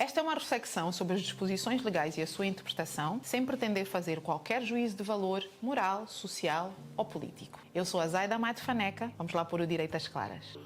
Esta é uma reflexão sobre as disposições legais e a sua interpretação, sem pretender fazer qualquer juízo de valor moral, social ou político. Eu sou a Zaida Amado Faneca, vamos lá pôr o direito às claras.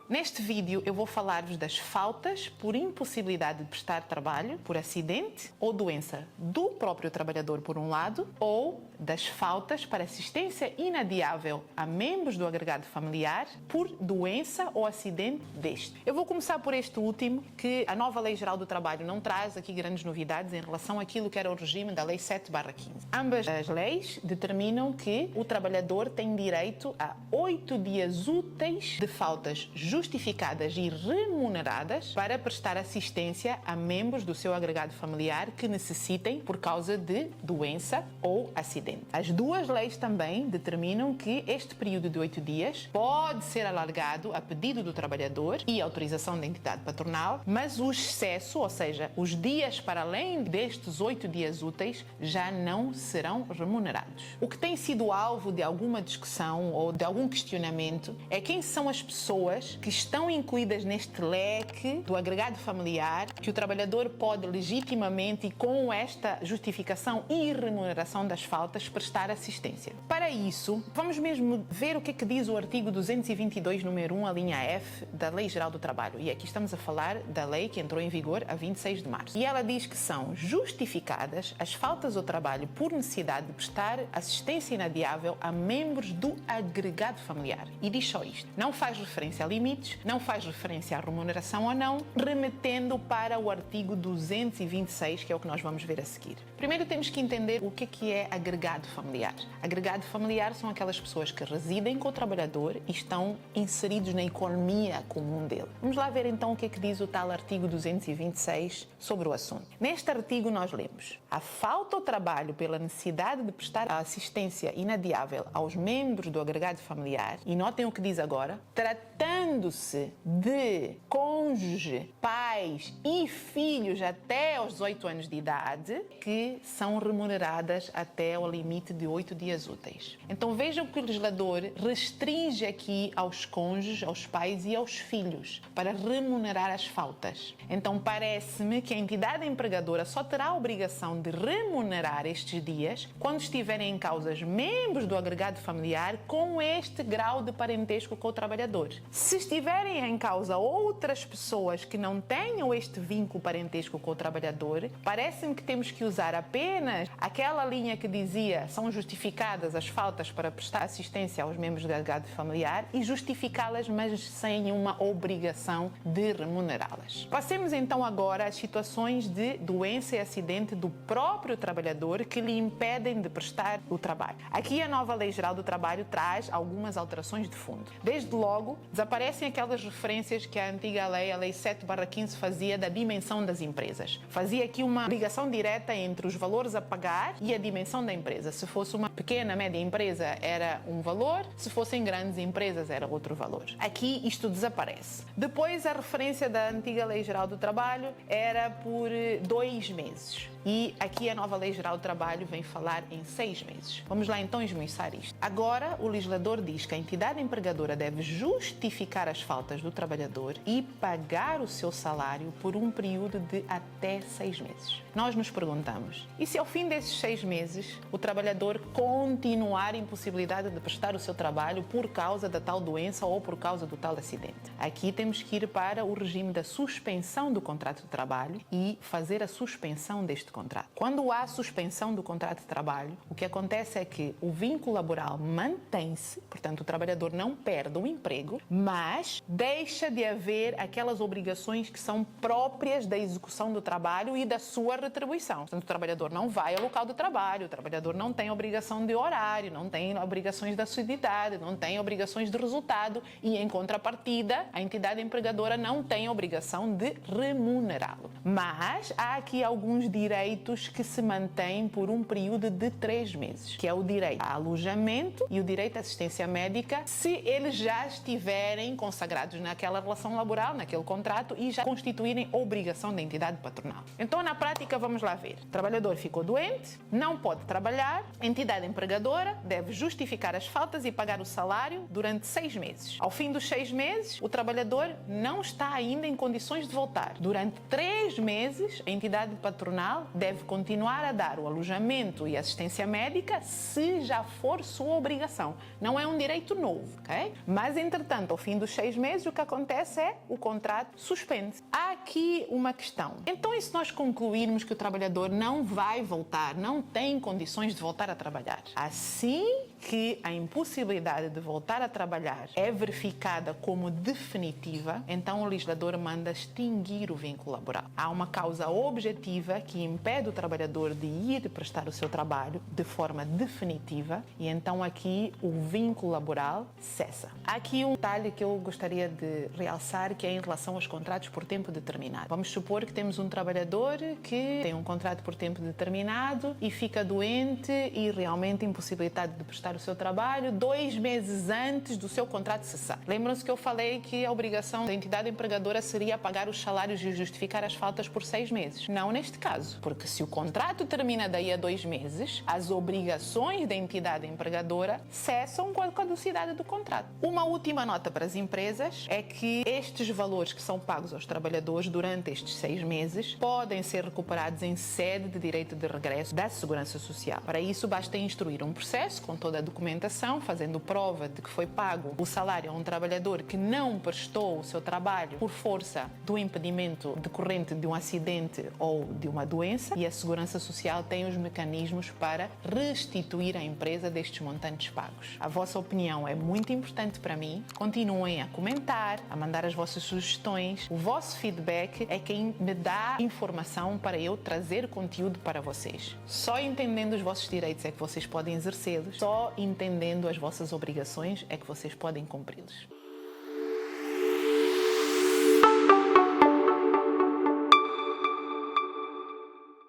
Neste vídeo eu vou falar-vos das faltas por impossibilidade de prestar trabalho, por acidente ou doença do próprio trabalhador por um lado, ou das faltas para assistência inadiável a membros do agregado familiar por doença ou acidente deste. Eu vou começar por este último, que a nova Lei Geral do Trabalho não traz aqui grandes novidades em relação àquilo que era o regime da Lei 7/15. Ambas as leis determinam que o trabalhador tem direito a 8 dias úteis de faltas justificadas e remuneradas para prestar assistência a membros do seu agregado familiar que necessitem por causa de doença ou acidente. As duas leis também determinam que este período de 8 dias pode ser alargado a pedido do trabalhador e autorização da entidade patronal, mas o excesso, ou seja, os dias para além destes 8 dias úteis, já não serão remunerados. O que tem sido alvo de alguma discussão ou de algum questionamento é quem são as pessoas que estão incluídas neste leque do agregado familiar que o trabalhador pode legitimamente e com esta justificação e remuneração das faltas prestar assistência. Para isso, vamos mesmo ver o que é que diz o artigo 222, número 1, a linha F da Lei Geral do Trabalho. E aqui estamos a falar da lei que entrou em vigor a 26 de março. E ela diz que são justificadas as faltas ao trabalho por necessidade de prestar assistência inadiável a membros do agregado familiar. E diz só isto. Não faz referência a limites, não faz referência à remuneração ou não, remetendo para o artigo 226, que é o que nós vamos ver a seguir. Primeiro temos que entender o que é agregado familiar. Agregado familiar são aquelas pessoas que residem com o trabalhador e estão inseridos na economia comum dele. Vamos lá ver então o que diz o tal artigo 226 sobre o assunto. Neste artigo nós lemos: a falta ao trabalho pela necessidade de prestar assistência inadiável aos membros do agregado familiar, e notem o que diz agora, tratando-se de cônjuge, pais e filhos até aos 18 anos de idade, que são remuneradas até ao limite de 8 dias úteis. Então vejam que o legislador restringe aqui aos cônjuges, aos pais e aos filhos para remunerar as faltas. Então parece-me que a entidade empregadora só terá a obrigação de remunerar estes dias quando estiverem em causa membros do agregado familiar com este grau de parentesco com o trabalhador. Se estiverem em causa outras pessoas que não tenham este vínculo parentesco com o trabalhador, parece-me que temos que usar apenas aquela linha que dizia são justificadas as faltas para prestar assistência aos membros do agregado familiar e justificá-las, mas sem uma obrigação de remunerá-las. Passemos então agora às situações de doença e acidente do próprio trabalhador que lhe impedem de prestar o trabalho. Aqui a nova Lei Geral do Trabalho traz algumas alterações de fundo. Desde logo, desaparecem aquelas referências que a antiga lei, a Lei 7/15, fazia da dimensão das empresas. Fazia aqui uma ligação direta entre os valores a pagar e a dimensão da empresa. Se fosse uma pequena, média empresa, era um valor. Se fossem grandes empresas, era outro valor. Aqui isto desaparece. Depois, a referência da antiga Lei Geral do Trabalho era por 2 meses. E aqui a nova Lei Geral do Trabalho vem falar em 6 meses. Vamos lá então esmiuçar isto. Agora, o legislador diz que a entidade empregadora deve justificar as faltas do trabalhador e pagar o seu salário por um período de até 6 meses. Nós nos perguntamos, e se ao fim desses 6 meses o trabalhador continuar impossibilidade de prestar o seu trabalho por causa da tal doença ou por causa do tal acidente? Aqui temos que ir para o regime da suspensão do contrato de trabalho e fazer a suspensão deste contrato. Quando há suspensão do contrato de trabalho, o que acontece é que o vínculo laboral mantém-se, portanto o trabalhador não perde o emprego, mas deixa de haver aquelas obrigações que são próprias da execução do trabalho e da sua retribuição. Portanto, o trabalhador não vai ao local do trabalho, o trabalhador não tem obrigação de horário, não tem obrigações de assiduidade, não tem obrigações de resultado e, em contrapartida, a entidade empregadora não tem obrigação de remunerá-lo. Mas há aqui alguns direitos direitos que se mantêm por um período de 3 meses, que é o direito a alojamento e o direito à assistência médica, se eles já estiverem consagrados naquela relação laboral, naquele contrato, e já constituírem obrigação da entidade patronal. Então, na prática, vamos lá ver. O trabalhador ficou doente, não pode trabalhar, a entidade empregadora deve justificar as faltas e pagar o salário durante 6 meses. Ao fim dos 6 meses, o trabalhador não está ainda em condições de voltar. Durante 3 meses, a entidade patronal deve continuar a dar o alojamento e assistência médica se já for sua obrigação. Não é um direito novo, ok? Mas, entretanto, ao fim dos 6 meses, o que acontece é o contrato suspende. Há aqui uma questão. Então, e se nós concluirmos que o trabalhador não vai voltar, não tem condições de voltar a trabalhar? Assim que a impossibilidade de voltar a trabalhar é verificada como definitiva, então o legislador manda extinguir o vínculo laboral. Há uma causa objetiva que impede o trabalhador de ir prestar o seu trabalho de forma definitiva e então aqui o vínculo laboral cessa. Há aqui um detalhe que eu gostaria de realçar, que é em relação aos contratos por tempo determinado. Vamos supor que temos um trabalhador que tem um contrato por tempo determinado e fica doente e realmente impossibilitado de prestar o seu trabalho 2 meses antes do seu contrato cessar. Lembram-se que eu falei que a obrigação da entidade empregadora seria pagar os salários e justificar as faltas por 6 meses. Não neste caso, porque se o contrato termina daí a 2 meses, as obrigações da entidade empregadora cessam com a caducidade do contrato. Uma última nota para as empresas é que estes valores que são pagos aos trabalhadores durante estes 6 meses podem ser recuperados em sede de direito de regresso da Segurança Social. Para isso, basta instruir um processo com toda a documentação, fazendo prova de que foi pago o salário a um trabalhador que não prestou o seu trabalho por força do impedimento decorrente de um acidente ou de uma doença, e a Segurança Social tem os mecanismos para restituir à empresa destes montantes pagos. A vossa opinião é muito importante para mim. Continuem a comentar, a mandar as vossas sugestões. O vosso feedback é quem me dá informação para eu trazer conteúdo para vocês. Só entendendo os vossos direitos é que vocês podem exercê-los. Só entendendo as vossas obrigações é que vocês podem cumpri-los.